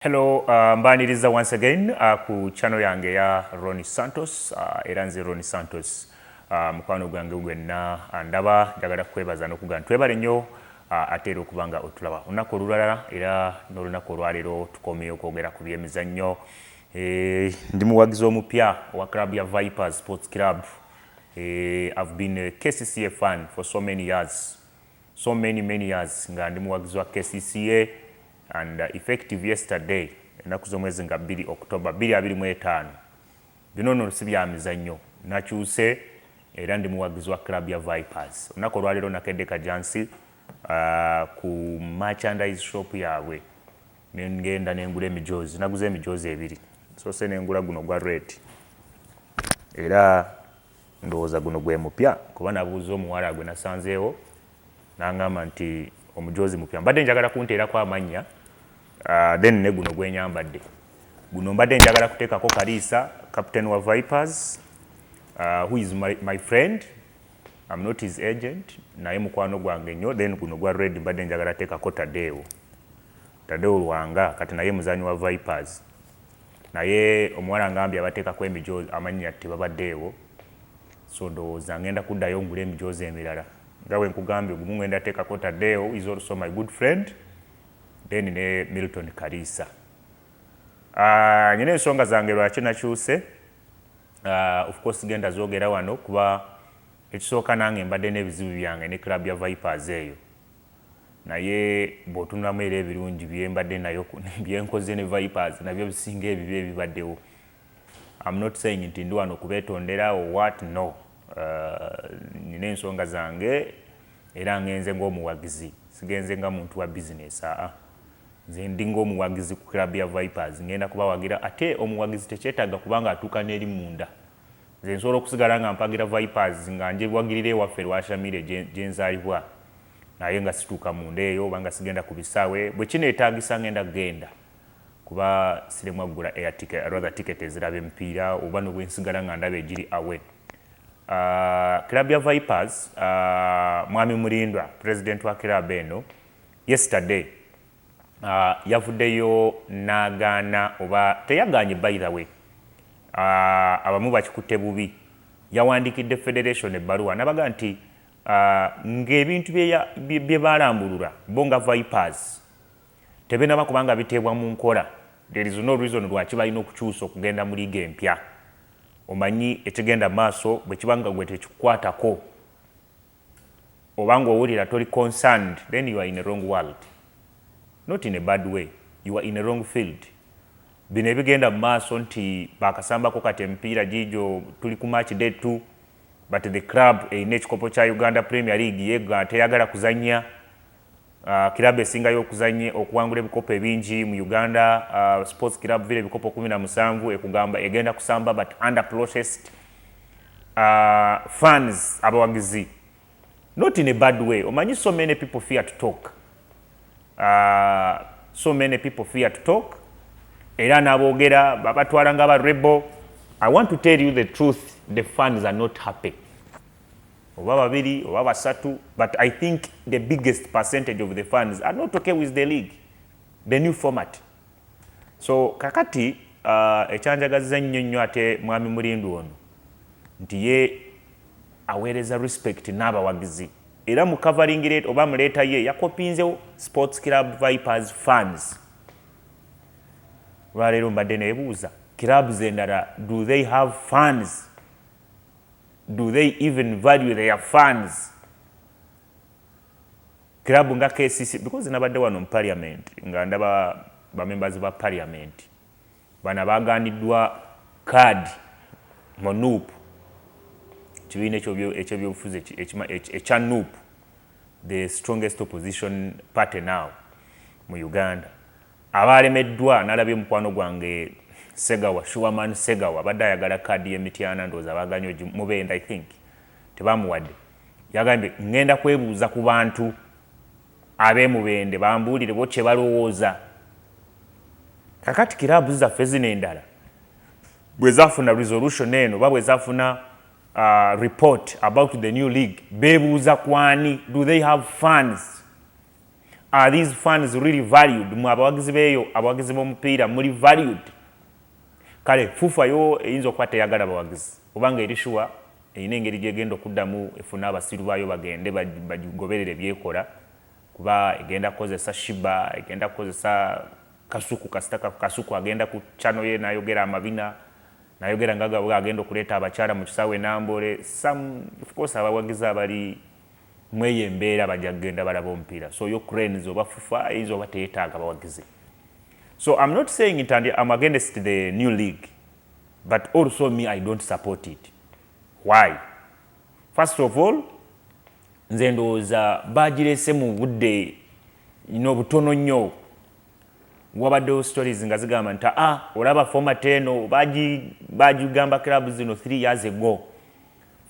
Hello, mbaniriza once again ku channel yange ya Ronnie Santos, era nze Ronnie Santos, mukwano gwange gwenna ndaba njagala kwebaza n'okugamba twebale nnyo ate okubanga otulaba olunaku olulala era n'olunaku olwaleero tukomyeyo okwogera ku byemizannyo. Ndi muwagizi omupya wa club ya Vipers Sports Club. I've been a KCCA fan for so many years, so many years nga ndi muwagizi wa KCCA. And effective yesterday, enaku z'omwezi nga 2 October 2025, bino nno si bya mizannyo nakyuse era ndi muwagizi wa club ya Vipers. Olunaku olwaleero nakedde kajansi ku merchandise shop yaabwe ngenda nengula emijoozi. Naguze emijoozi 2, soose nengula guno gwa red era ndowooza guno gwe mupya kuba nabuuza omuwala gwe nasanzeewo n'angamba nti omujoozi mupya. Mbadde njagala kunteerako amannya then ne guno gwenyambadde. Guno mbadde njagala kuteekako Kaliisa, captain wa Vipers, who is my friend. I'm not his agent, naye mukwano gwange nnyo. Then guno gwa red mbadde njagala teekako Tadeo Lwanga, kati naye muzanyi wa Vipers. Naye omuwala angambye abateekako emijoozi amannya tebabaddeewo, so ndowooza ngenda kuddayo ngula emijoozi emirala. Nga bwe nkugambye gumu ngenda teekako Tadeo is also my good friend. Then ne Milton Kaliisa. Nyine ensonga zange lwaki nakyuse. Of course genda zoogera wano kuba ekisooka nange mbadde n'ebizibu byange ne club ya Vipers eyo. Naye bw'otunulamu era ebirungi bye mbadde nayo byenkoze ne Vipers nabyo bisinga ebibi ebibaddewo. I'm not saying nti ndi wano kubeetondera or what, no. Nyine ensonga zange era ngenze ng'omuwagizi, sigenze nga muntu wa business. Nze ndi ng'omuwagizi ku club ya Vipers, ngenda kubawagira ate omuwagizi tekyetaaga kubanga atuuka n'eri munda. Nze nsobola okusigala nga mpagira Vipers nga njewagirira ewaffe Lwashamire gye nzaalibwa naye nga situuka munda eyo oba nga sigenda ku bisaawe. Bwe kineetaagisa ngenda kugenda kuba siremwa kugula rather ticket eziraba emipiira oba n'obwe nsigala nga ndaba egiri awe. Club ya Vipers, Mwami Mulindwa, president wa club eno, yesterday yavuddeyo n'agaana oba teyagaanye by the way. Abamu bakikutte bubi. Yawandiikidde federation ebbaluwa n'abaga nti ng'ebintu bye balambulula bo nga Vipers tebenaba kubanga biteebwa mu nkola. There is no reason lwaki balina okukyusa okugenda mu liiga empya. Omanyi ekigenda maaso bwe kibanga gwe tekikukwatako obanga owulira toli concerned, then you are in a wrong world. Not in a bad way, you are in a wrong field. Bino ebigenda maaso nti bakasambako kati emipiira gijo tuli ku match day 2 but the club erina ekikopo kya Uganda Premier League yega teyagala kuzannya. Club esingayo okuzannya okuwangula ebikopo ebingi mu Uganda Sports Club vile ebikopo 17 ekugamba egenda kusamba but under processed fans abawagizi. Not in a bad way. Omanyi so many people fear to talk. So many people fear to talk. Era n'aboogera babatwala nga rebel. I want to tell you the truth. The fans are not happy. Oba babiri, oba basatu, but I think the biggest percentage of the fans are not okay with the league, the new format. So kakati ekyanjagaza nnyo ate Mwami Mulindwa ono nti ye aweereza respect n'abawagizi era mu covering rate oba muleeta ye yakopinzewo Sports Club Vipers fans. Lwaleero mbadde neebuuza clubs endala, do they have fans? Do they even value their fans? Club nga KCCA, because nabadde wano mu parliament nga ndaba ba members ba parliament bana baganiddwa card mu NUP, kibiina eky'ebyobufuzi ekya NUP, the strongest opposition party now mu Uganda. Abalemeddwa nalabye mukwano gwange Segawa, Shuaman Segawa, badde ayagala kadi y'emityana ndowooza baaganye mubenda I think tebamuwadde. Yagambye ngenda kwebuuza ku bantu ab'emubende bambuulire bo kye balowooza. Kakati kirabu zaffe zino endala bwe zaafuna resolution eno oba bwe zaafuna report about the new league beebuuza kwani, do they have fans? Are these funds really valued? Mu abawagizi beyo, abawagizi b'omupiira muli valued? Kale FUFA yo eyinza okuba teyagala abawagizi. Obanga eri sure eyina engeri gyegenda okuddamu efuna abasiru baayo bagende bagigoberere byekola. Kuba egenda kukozesa Shiba, egenda kukozesa Kasuku, Kasuku agenda ku channel ye nayogera amabina, nayogera ngaga agenda okuleeta abakyala mu kisaawe Nambole. Some of course abawagizi abali mweye embeera bajja kugenda balaba omupiira. So yo cranes oba FUFA eyinza oba teyeetaaga abawagizi. So I'm not saying it and I'm against the new league, but also me, I don't support it. Why? First of all, nze ndowooza bagirese mu budde butono nnyo. Wabaddewo stories nga zigamba nti olaba format eno bagigamba club zino 3 years ago.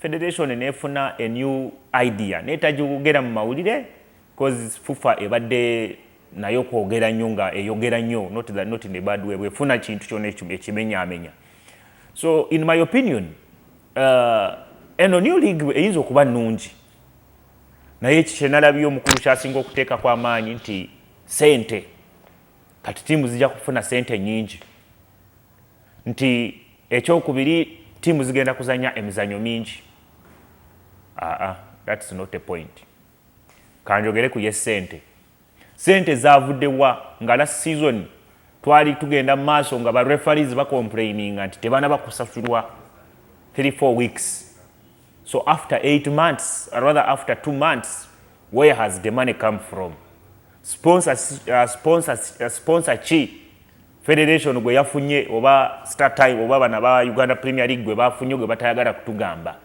Federation nefuna a new idea. Netajugera mu mawulire because FUFA ebadde nayo kwogera nnyo nga eyogera nnyo, not in a bad way. Wefuna kintu kyonna ekimenya. So in my opinion, eno new league eyinza okuba nnungi. Naye kyenalabye omukulu kyasinga okuteeka kwa maanyi nti sente. Kati tiimu zijja kufuna sente nyingi. Nti ekyokubiri tiimu zigenda kuzanya emizanyo mingi. That's not a point. Kanjogere ku ye sente. Sente zavuddewa nga last season twali tugenda maaso nga ba referees complaining nti tebana bakusasulwa 3-4 weeks. So after 8 months, or rather after 2 months, where has the money come from? Sponsor chi federation gwe yafunye oba start time oba bana ba Uganda Premier League gwe bafunye gwe batayagala kutugamba.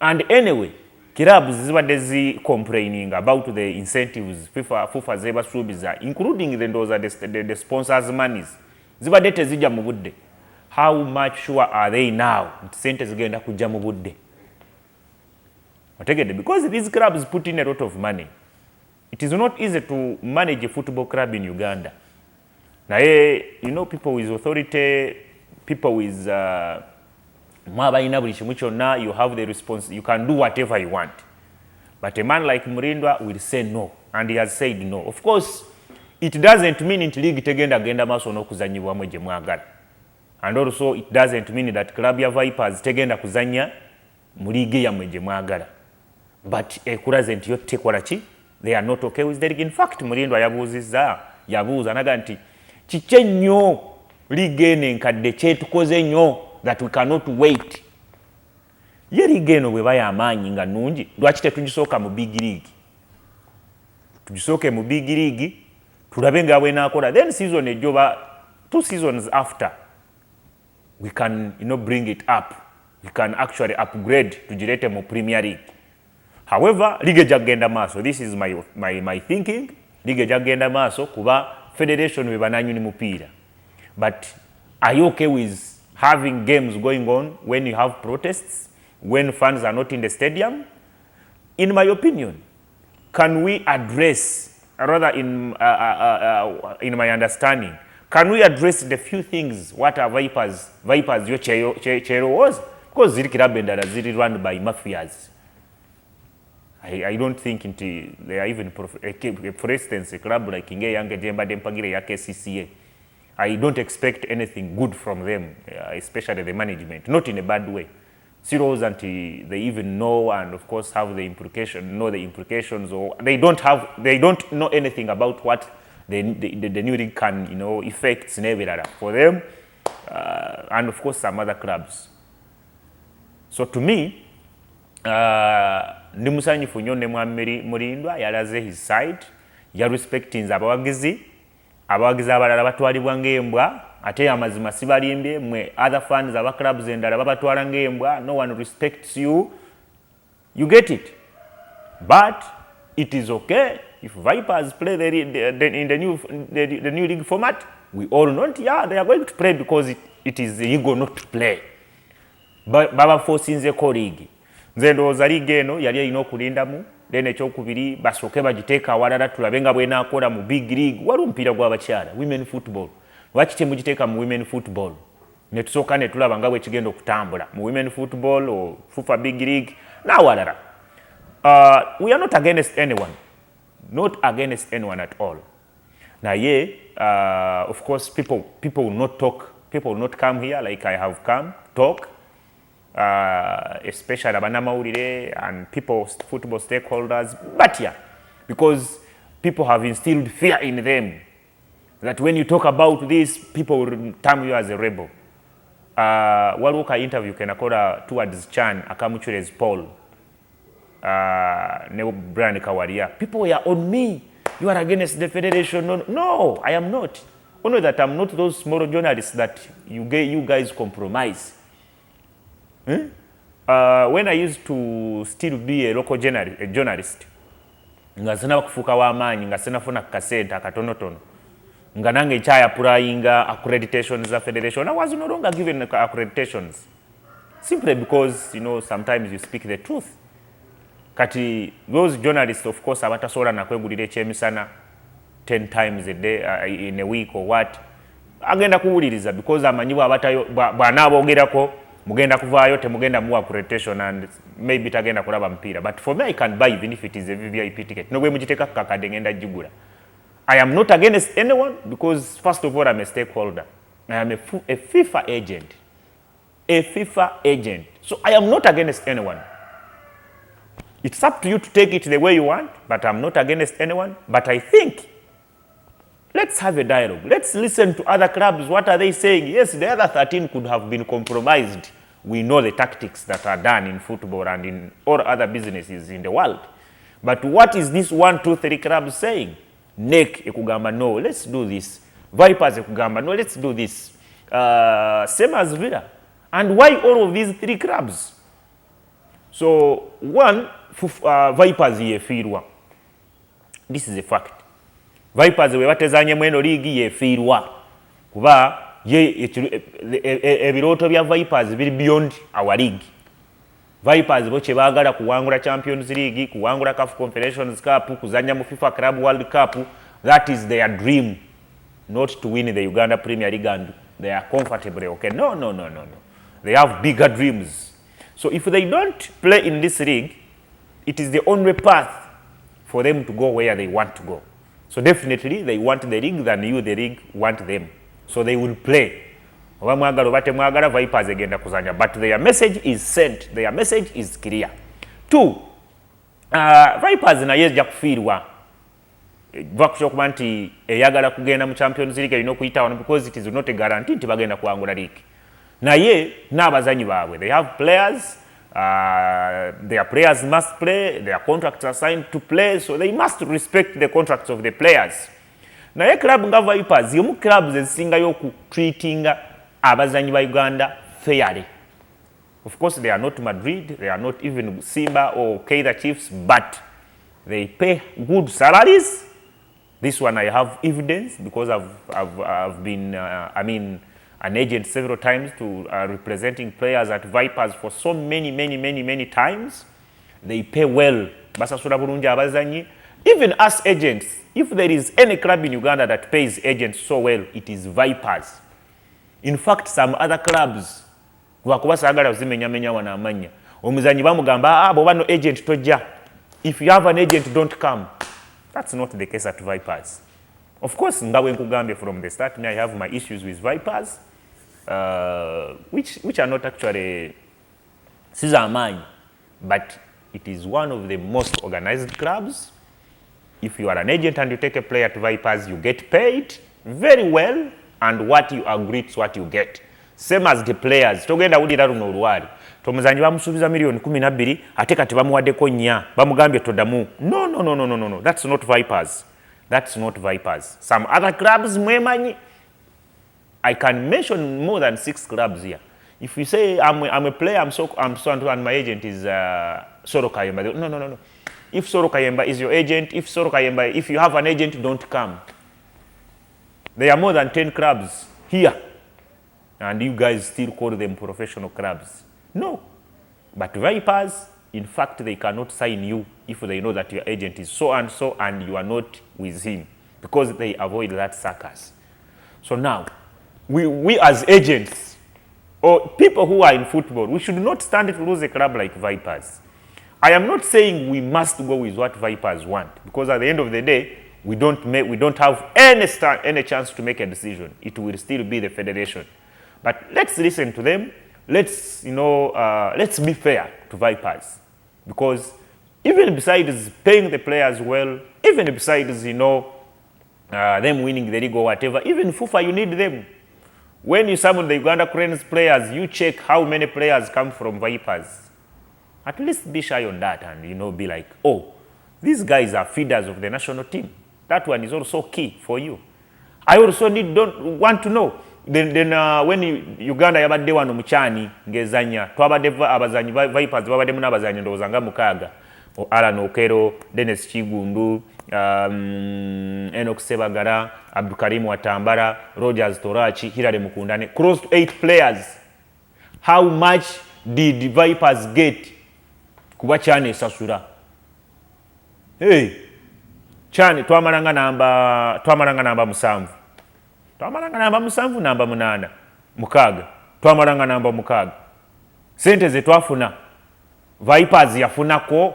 And anyway, clubs zibadde zi complaining about the incentives FUFA zeba subiza, including the sponsors monies. Zibadde tezijja mu budde. How much sure are they now? Sente zigenda kujja mu budde. Because these clubs put in a lot of money. It is not easy to manage a football club in Uganda. Now, people with authority, people with you have the response, you can do whatever you want. But a man like Murindwa will say no, and he has said no. Of course, it doesn't mean in league tegenda agenda maso n'okuzanyibwa mwe gye mwagala. And also it doesn't mean that club ya Vipers tegenda kuzanya mu league ya mwe gye mwagala. But ekulaze nti yo tekola ki? They are not okay with the league. In fact, Murindwa yabuuza naga nti kikye nnyo league eno enkadde kyetukoze nnyo that we cannot wait. Ye league eno bwe bayamaanyi nga nnungi, lwaki tetugisooka mu big league? Tugisooke mu big league, tulabe nga bwenaakola. Then season ejjoba 2 seasons after, we can bring it up. We can actually upgrade tugirete mu Premier League. However, league jagenda maaso. This is my thinking. League jagenda maaso kuba federation we bananyuni mupiira. But are you okay with having games going on when you have protests, when fans are not in the stadium? In my opinion, can we address, rather in my understanding, can we address the few things what are Vipers yo chero was? Because ziri club endala ziri run by mafias. I don't think they are even, for instance, a club like Inge Yange Jemba Dempagire ya KCCA. I don't expect anything good from them, especially the management, not in a bad way. Zeros until they even know and of course have the implications, or they don't know anything about what the new league can, effects for them, and of course some other clubs. So to me, ndi musanyifu nnyo ne Mwami Murindwa yalaze his side, ya respecting abawagizi abalala batwalibwa ng'embwa, ate amazima sibalimbye, mwe other fans aba clubs endala babatwala ng'embwa. No one respects you. You get it. But it is okay if Vipers play in the new league format. We all know they are going to play because it is the ego not to play. Baba forcing ko league. Nze ndowooza league eno yali erina okulindamu, then ekyokubiri basooke bagiteeka awalala tulabe nga bw'enaakola mu big league. Waliwo omupiira gw'abakyala, women football. Lwaki temugiteeka mu women football? Ne tusooka ne tulaba nga bwe kigenda okutambula mu women football or FUFA big league n'awalala. We are not against anyone. not against anyone at all. Now, of course, people will not talk, people will not come here like I have come, talk, especially Abanamaurire and people, football stakeholders, but yeah, because people have instilled fear in them that when you talk about this, people will term you as a rebel. Waluka interview kenakola towards Chan akamuchurez Paul ne Brian Kawaria. People were on me. You are against the federation. No, I am not. Only that I'm not those small journalists that you guys compromise. When I used to still be a local journalist, nga sena kufuka wa amanyi nga sena funa kasenta katonotono nga nange chaya applyinga accreditations za federation. I was no longer given accreditations simply because, you know, sometimes you speak the truth. Kati those journalists, of course, abatasobola nakwegulira ekyemisana 10 times a day in a week or what, agenda kuwuliriza because amanyibwa abatayo bw'anaabogerako mugenda kuvaayo temugenda muwa accreditation and maybe tagenda kulaba mpira. But for me, I can buy even if it is a VVIP ticket. No way mujiteka kakade ngenda jigula. I am not against anyone because, first of all, I'm a stakeholder. I am a FIFA agent. A FIFA agent. So I am not against anyone. It's up to you to take it the way you want, but I'm not against anyone. But I think, let's have a dialogue. Let's listen to other clubs. What are they saying? Yes, the other 13 could have been compromised. We know the tactics that are done in football and in all other businesses in the world. But what is this 1, 2, 3 clubs saying? NEC ekugamba no, let's do this. Vipers ekugamba no, let's do this. Same as Villa. And why all of these 3 clubs? So one, Vipers yefiirwa. This is a fact. Vipers we batezanye mweno ligi yefiirwa. Kuba ebiroto bya Vipers biri beyond our league. Vipers boche bagala kuwangula Champions League, kuwangula CAF Confederations Cup, kuzanya mu FIFA Club World Cup. That is their dream, not to win the Uganda Premier League and they are comfortably okay. No. They have bigger dreams. So if they don't play in this league, it is the only path for them to go where they want to go. So definitely they want the league than you, the league, want them. So they will play. Vipers agenda kuzanya, but their message is sent. Their message is clear. 2, Vipers naye ejja kufiirwa. Vakushokuba nti eyagala kugenda mu Champions League erina okuyitawo because it is not a guarantee nti bagenda kuwangula league. Naye n'abazanyi baabwe, they have players. Their players must play. Their contracts are signed to play, so they must respect the contracts of the players. Naye club nga Vipers yemu clubs ezisingayo okutreatinga abazanyi ba Uganda fairly. Of course, they are not Madrid, they are not even Simba or Kaizer Chiefs, but they pay good salaries. This one I have evidence because I've been an agent several times to representing players at Vipers for so many times. They pay well. Basasura bulungi abazanyi. Even us agents, if there is any club in Uganda that pays agents so well, it is Vipers. In fact, some other clubs, wakubasagala zimenyamenya wana amanya. Omuzanyi bamugamba boba no agent tojja. If you have an agent, don't come. That's not the case at Vipers. Of course, ngawe nkugambye from the start, I have my issues with Vipers, which are not actually sizamanyi, but it is one of the most organized clubs. If you are an agent and you take a player to Vipers, you get paid very well, and what you agree is what you get. Same as the players. Togenda wulira luno olwali. Tomuzanyi bamusuubiza million 12 ate kati bamuwaddeko 4 bamugambye toddamu. No. That's not Vipers. That's not Vipers. Some other clubs mwemanyi. I can mention more than 6 clubs here. If you say I'm a player, I'm so and my agent is Soro Kayemba. No. If Soro Kayemba is your agent, if you have an agent, don't come. There are more than 10 clubs here. And you guys still call them professional clubs. No. But Vipers, in fact, they cannot sign you if they know that your agent is so and so and you are not with him, because they avoid that circus. So now, we as agents or people who are in football, we should not stand to lose a club like Vipers. I am not saying we must go with what Vipers want, because at the end of the day, we don't have any chance to make a decision. It will still be the federation. But let's listen to them. Let's let's be fair to Vipers, because even besides paying the players well, even besides them winning the league or whatever, even FUFA, you need them. When you summon the Uganda Cranes players, you check how many players come from Vipers. At least be shy on that and be like, oh, these guys are feeders of the national team. That one is also key for you. I also want to know. Then when Uganda yabadde wano muchani ngezanya twabadde abazanyi Vipers babadde muna abazanyi ndowooza nga mukaaga Alan Okero, Dennis Chigundu, Enoch Sebagara, Abdukarim Watambara, Rogers Torachi, Hilary Mukundane, close to 8 players. How much did the Vipers get? Kuba Chane Sasura. Hey, Chane twamalanga namba musanvu. Twamalanga namba musanvu namba munana. Mukaga. Twamalanga namba mukaga. Sente ze twafuna. Vipers yafunako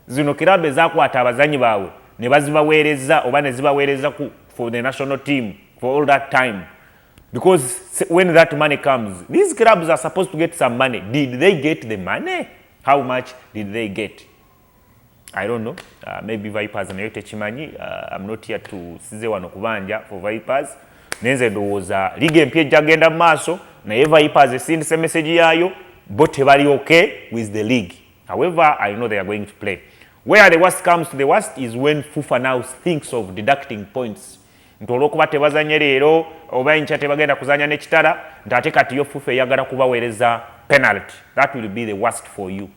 zino kirabe zakwata abazanyi bawe ne bazibaweereza oba ne zibaweereza for the national team for all that time, because when that money comes, these clubs are supposed to get some money. Did they get the money? How much did they get? I don't know. Maybe Vipers and Yote Chimanyi. I'm not here to size wano kubanja for Vipers. Nenze ndowooza liga empya ejjagenda maaso naye Vipers esindise message yayo bo tebali okay with the league. However, I know they are going to play. Where the worst comes to the worst is when FUFA now thinks of deducting points. Ntolokuba tebazanye leero oba enkya tebagenda kuzanya n'ekitala ntate kati yo FUFA eyagala kubaweereza penalty. That will be the worst for you.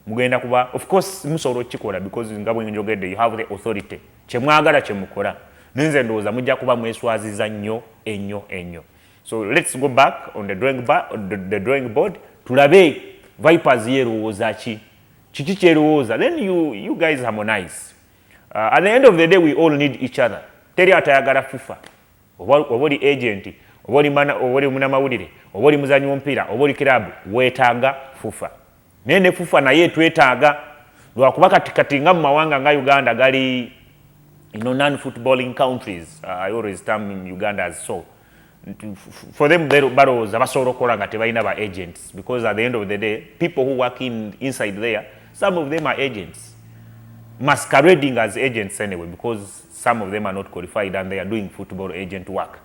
Mugenda kuba, of course, musobola okukikola because nga bwe njogedde, you have the authority. Kye mwagala kye mukola. Nenze ndowooza mujja kuba mweswaziza ennyo. So let's go back on the drawing board. Tulabe Vipers yerowooza ki? Kiki kyerowooza? Then you guys harmonize. At the end of the day, we all need each other. Teri atayagala FUFA. Oba oli agent, oba oli munamawulire, oba oli muzanyi w'omupiira, oba oli club, weetaaga FUFA. Nene FUFA naye twetaaga lwakuba kati nga mu mawanga nga Uganda gali non-footballing countries. I always term Uganda as so. For them, barowooza basobola okukola nga tebalina ba agents, because at the end of the day, people who work inside there, some of them are agents, masquerading as agents anyway, because some of them are not qualified and they are doing football agent work.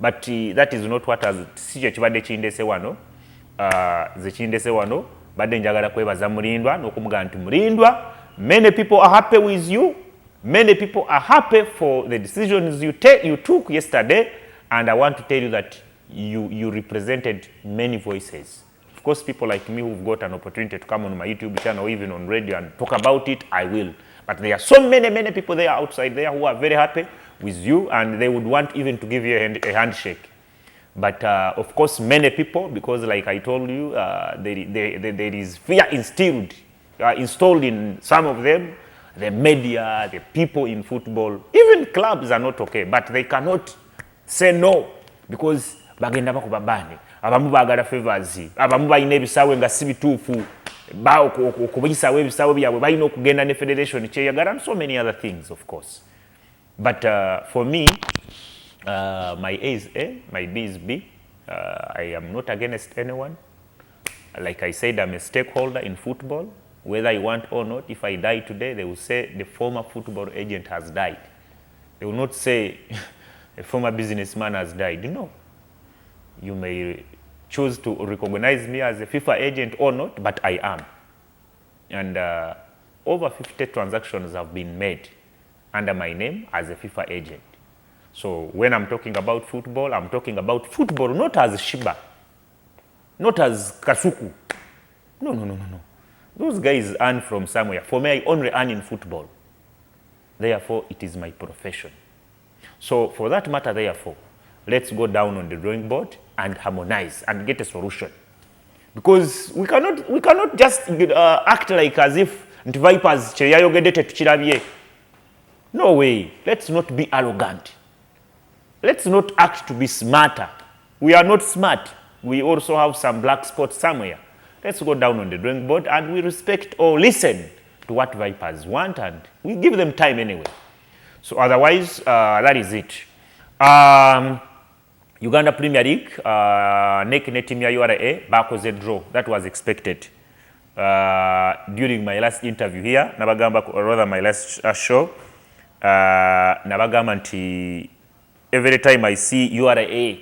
But that is not what si kye kibadde kindese wano. Ze kindese wano badde njagala kwebaza Mulindwa n'okumugamba nti Mulindwa, many people are happy with you. Many people are happy for the decisions you took yesterday, and I want to tell you that you represented many voices. Of course, people like me who've got an opportunity to come on my YouTube channel or even on radio and talk about it, I will. But there are so many people there outside there who are very happy with you, and they would want even to give you a handshake. But of course, many people, because like I told you, there is fear installed in some of them. The media, the people in football, even clubs are not okay, but they cannot say no, because bagenda bakuba bani. Abamu bagala favors, abamu balina ebisawe nga si bituufu, okubisawo ebisawe byabwe balina okugenda ne federation kyeyagala, and so many other things, of course. But for me, my A is A, my B is B. I am not against anyone. Like I said, I'm a stakeholder in football. Whether I want or not, if I die today, they will say the former football agent has died. They will not say a former businessman has died. No. You may choose to recognize me as a FIFA agent or not, but I am. And over 50 transactions have been made under my name as a FIFA agent. So when I'm talking about football, I'm talking about football not as Shiba, not as Kasuku. No. Those guys earn from somewhere. For me, I only earn in football. Therefore, it is my profession. So for that matter, therefore, let's go down on the drawing board and harmonize and get a solution. Because we cannot just act like as if Vipers kyeyayogedde tetukirabye. No way. Let's not be arrogant. Let's not act to be smarter. We are not smart. We also have some black spots somewhere. let's go down on the drawing board and we respect or listen to what Vipers want and we give them time anyway. So otherwise, that is it. Uganda Premier League, nekine team ya URA bakoze draw. That was expected. During my last interview here, nabagamba, or rather my last show, nabagamba nti every time I see URA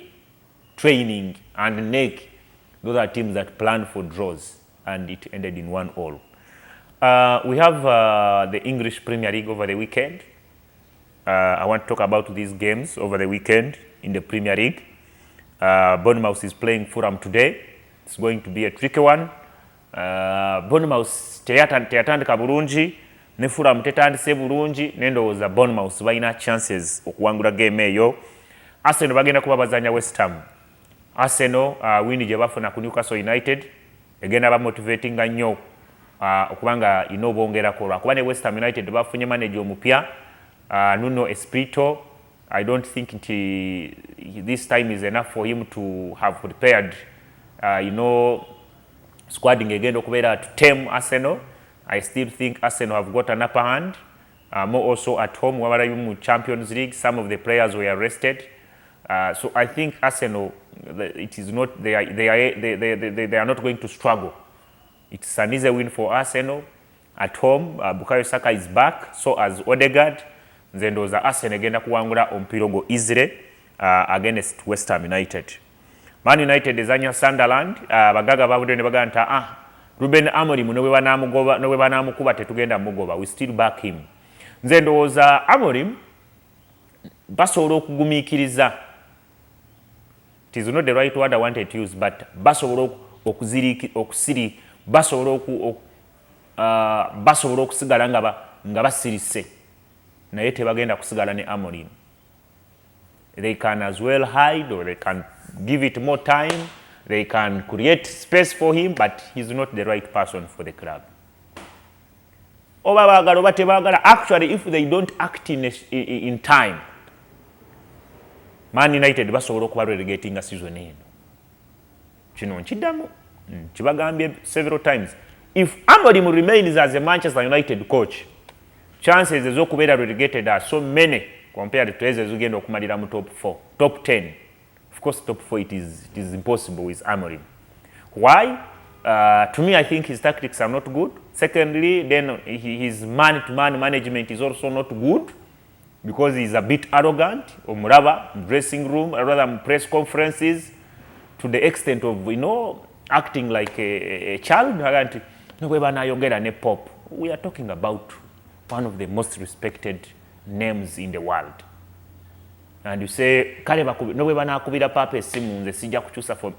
training and NEC, those are teams that plan for draws, and it ended in 1-1. We have the English Premier League over the weekend. I want to talk about these games over the weekend in the Premier League. Bournemouth is playing Fulham today. It's going to be a tricky one. Bournemouth teyatandika bulungi ne Fulham tetandise bulungi nendowooza Bournemouth balina chances okuwangula game eyo. Arsenal bagenda kuba bazanya West Ham. Arsenal wini gye bafuna ku Newcastle United egenda bamotivatinga nnyo okubanga bongera lwakuba ne West Ham United bafunye manager omupya Nuno Espirito. I don't think this time is enough for him to have prepared squading egenda okubeera to tame Arsenal. I still think Arsenal have got an upper hand. More also at home, wabalayo mu Champions League, some of the players were arrested. So I think Arsenal, it is not they are not going to struggle. It's an easy win for Arsenal at home. Bukayo Saka is back, so as Odegaard. Nzendoza Arsenal egenda kuwangula omupiira gwo easily against West Ham United. Man United ezanya Sunderland, bagaga babudde ne baganta Ruben Amorim nowe banamukuba tetugenda mugoba, we still back him. Nzendoza Amorim basobola okugumiikiriza. It is not the right word I wanted to use, but basobola okusigala nga basirise. Naye tebagenda kusigala ne Amorim. They can as well hide, or they can give it more time. They can create space for him, but he's not the right person for the club. Actually, if they don't act in time, Man United basobola okuba relegating a season eno. Kino nkiddamu kibagambye several times. If Amorim remains as a Manchester United coach, chances ez'okubeera relegated are so many compared to ezo ezigenda okumalira mu top 4, top 10. Of course, top 4 it is impossible with Amorim. Why? To me, I think his tactics are not good. Secondly, then his man-to-man management is also not good because he's a bit arrogant. Omuraba, dressing room, rather press conferences, to the extent of acting like a child. We are talking about one of the most respected names in the world. And you say,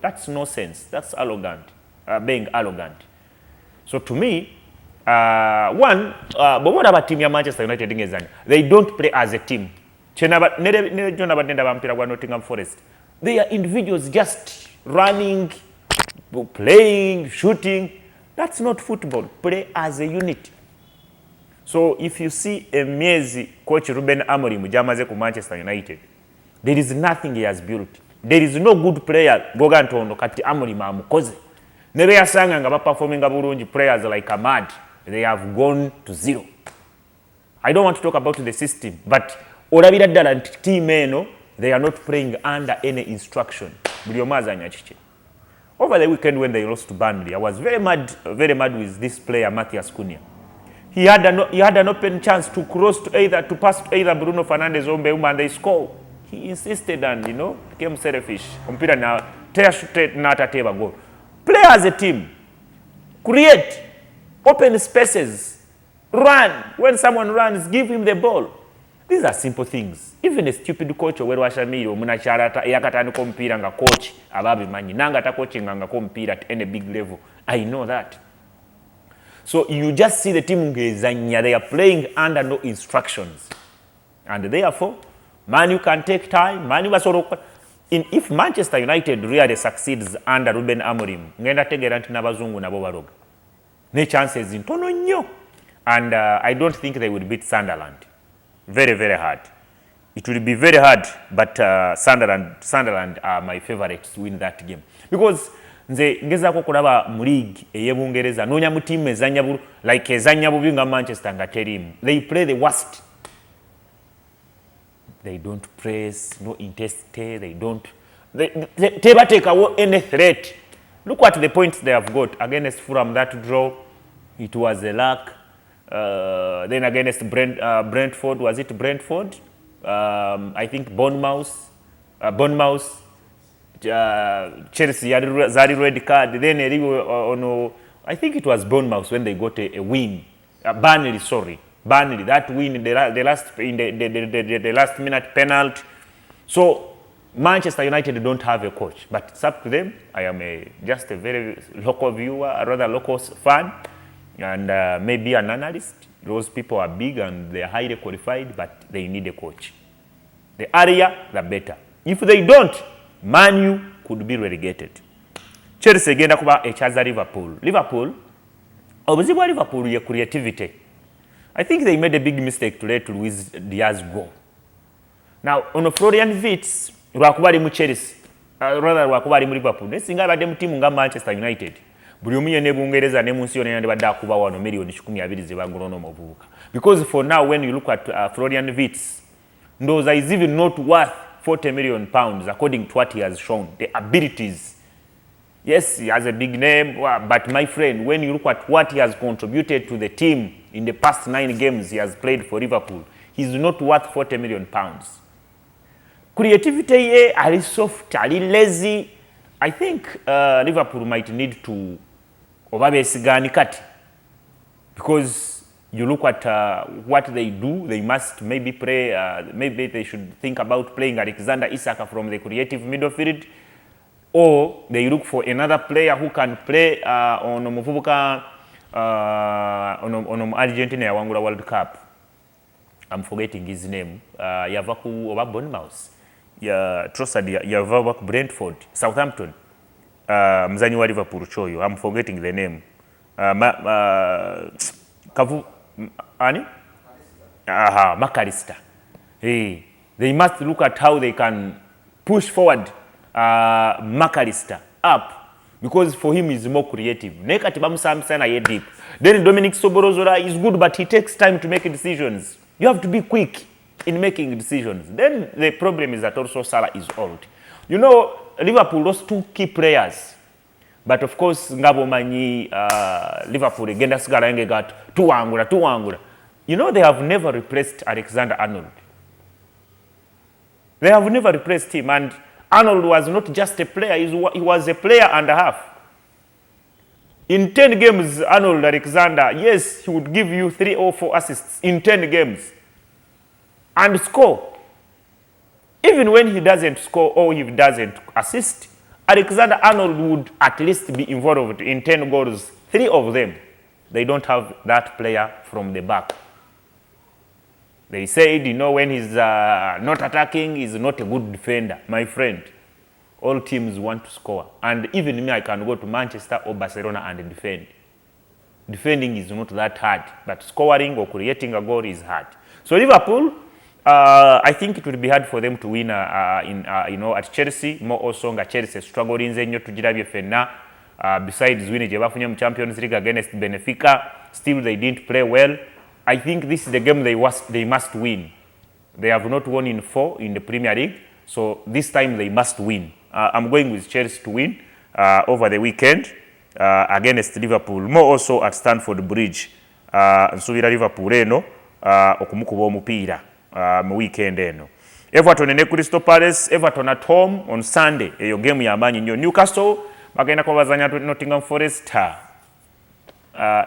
that's nonsense. That's arrogant, being arrogant. So to me, one, team ya Manchester United, they don't play as a team. Nottingham Forest. They are individuals just running, playing, shooting. That's not football. Play as a unit. So if you see a Miezi coach Ruben Amorim jamaze ku Manchester United, there is nothing he has built. There is no good player Gogantono Kati Amorim amukoze. Nebe yasanga nga performing bulungi players like Ahmad, they have gone to zero. I don't want to talk about the system, but olabira ddala nti team eno, they are not playing under any instruction. Over the weekend when they lost to Burnley, I was very mad with this player Matthias Cunha. He had an open chance to cross to pass to either Bruno Fernandes or Mbeuma, and they score. He insisted and became selfish. Computer now goal. Play as a team. Create open spaces. Run. When someone runs, give him the ball. These are simple things. Even a stupid coach where washamiro munacharata yakatandika omupiira nga coach ababimanyi nanga ta coaching nga omupiira at any big level. I know that. So you just see the team ngezanya, they are playing under no instructions. And therefore, Manu can take time. If Manchester United really succeeds under Ruben Amorim, ngenda tegera nti nabazungu nabo baroga. Ne chances ntono nnyo. And I don't think they will beat Sunderland. Very, very hard. It will be very hard, but Sunderland are my favorites to win that game. Because nze ngezaako kulaba mu league ey'Ebungereza noonya mu team ezannya like ezannya bubi nga Manchester nga teriimu. They play the worst. They don't press, no intensity, they take away any threat. Look at the points they have got against Fulham, that draw. It was a luck. Then against Brentford, was it Brentford? I think Bournemouth, Chelsea had red card. Then I think it was Bournemouth when they got a win. Burnley, sorry. Burnley, that win in the last minute penalty. So Manchester United don't have a coach, but it's up to them. I am just a very local viewer, a rather local fan, and maybe an analyst. Those people are big and they are highly qualified, but they need a coach. The earlier, the better. If they don't, Man U could be relegated. Chelsea agenda kuba echaza Liverpool, obuzibu bwa Liverpool ye creativity. I think they made a big mistake to let Luis Diaz go. Now, on Florian Wirtz, lwakuba ali mu Chelsea, rather lwakuba ali mu Liverpool, nesinga abadde mu tiimu nga Manchester United, buli omu yenna Bungereza ne mu nsi yonna yandibadde akuba wano million 12 ze bagula n'omuvubuka. Because for now, when you look at Florian Wirtz, ndowooza is even not worth 40 million pounds according to what he has shown, the abilities. Yes, he has a big name, but my friend, when you look at what he has contributed to the team in the past 9 games he has played for Liverpool, he's not worth 40 million pounds. Creativity, are soft, are lazy. I think Liverpool might need to obabesigani Kati, because you look at what they do, they must maybe play, maybe they should think about playing Alexander Isak from the creative midfield, or they look for another player who can play on Muvubuka, on Argentina yawangula World Cup. I'm forgetting his name. Yavaku oba Bournemouth. Trossard Yavaku Brentford, Southampton. Mzanyi wa Liverpool choyo. I'm forgetting the name. Kavu ani? Aha, McAllister. Hey, they must look at how they can push forward McAllister up, because for him is more creative. Nekati bamusamisana ye deep. Then Dominic Soborozola is good, but he takes time to make decisions. You have to be quick in making decisions. Then the problem is that also Salah is old. You know, Liverpool lost 2 key players. But of course, ngabo manyi Liverpool genda sigala nge gat tuwangula. You know, they have never replaced Alexander Arnold. They have never replaced him, and Arnold was not just a player, he was a player and a half. In 10 games, Arnold Alexander, yes, he would give you 3 or 4 assists in 10 games and score. Even when he doesn't score or he doesn't assist, Alexander Arnold would at least be involved in 10 goals, 3 of them. They don't have that player from the back. They said, you know, when he's not attacking, he's not a good defender. My friend, all teams want to score. And even me, I can go to Manchester or Barcelona and defend. Defending is not that hard, but scoring or creating a goal is hard. So Liverpool, I think it will be hard for them to win at Chelsea. More also, Chelsea struggling zenyo tujirabye fenna. Besides winning the Champions League against Benfica, still they didn't play well. I think this is the game they must win. They have not won in 4 in the Premier League, so this time they must win. I'm going with Chelsea to win over the weekend against Liverpool. More also at Stamford Bridge. Nsubira Liverpool eno okumukuba omupiira mu weekend eno. Everton ne Crystal Palace, Everton at home on Sunday. Eyo game y'amaanyi nnyo. Newcastle bagenda kubazanya Nottingham Forest.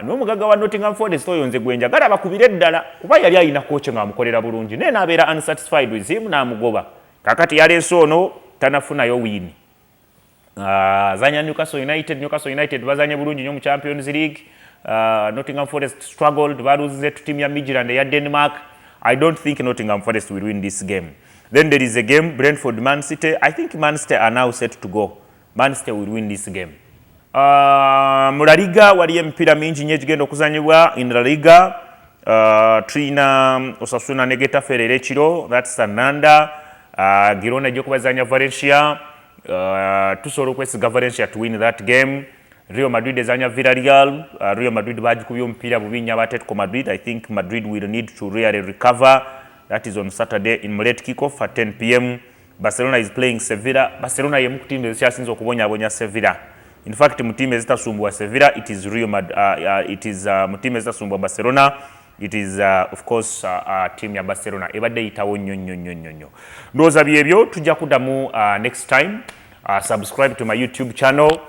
N'omugaga wa Nottingham Forest oyo nze gwe njagala bakubire ddala kuba yali alina kocha ng'amukolera bulungi naye n'abeera unsatisfied with him n'amugoba. Kakati yaleese ono tanafunayo win. Zanya Newcastle United bazanye bulungi nnyo mu Champions League. Nottingham Forest struggled, baluzize to team ya Midland ya Denmark. I don't think Nottingham Forest will win this game. Then there is a game, Brentford-Man City. I think Man City are now set to go. Man City will win this game. Mu La Liga waliyo emipiira mingi nnyo egigenda okuzanyibwa in La Liga. Tulina Osasuna ne Getafe leero ekiro, that's Sananda. Girona ejja okubazanya Valencia. tusobola okwesiga Valencia to win that game. Real Madrid ezanya Villarreal. Real Madrid bagikubye omupiira bubinya Atletico Madrid. I think Madrid will need to really recover. That is on Saturday in late kickoff at 10 p.m. Barcelona is playing Sevilla. Barcelona yemu ku team ezikyasinza okubonya Sevilla. In fact, mu team ezitasumbwa Sevilla, it is Real Madrid. It is mu team ezitasumbwa Barcelona. It is of course team ya Barcelona. Ebadde yitawo nnyo. Ndowooza byebyo tujja kuddamu next time. Subscribe to my YouTube channel.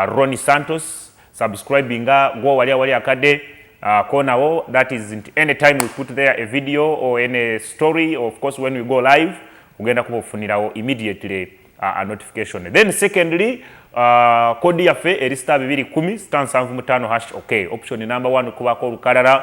Ronnie Santos, subscribinga go wali akade konawo. That is anytime we put there a video or any story, or of course when we go live ugenda kubafunirawo immediately a notification. Then secondly, kodi yaffe eri *210*775# okay. Option number 1 kubako Olutalo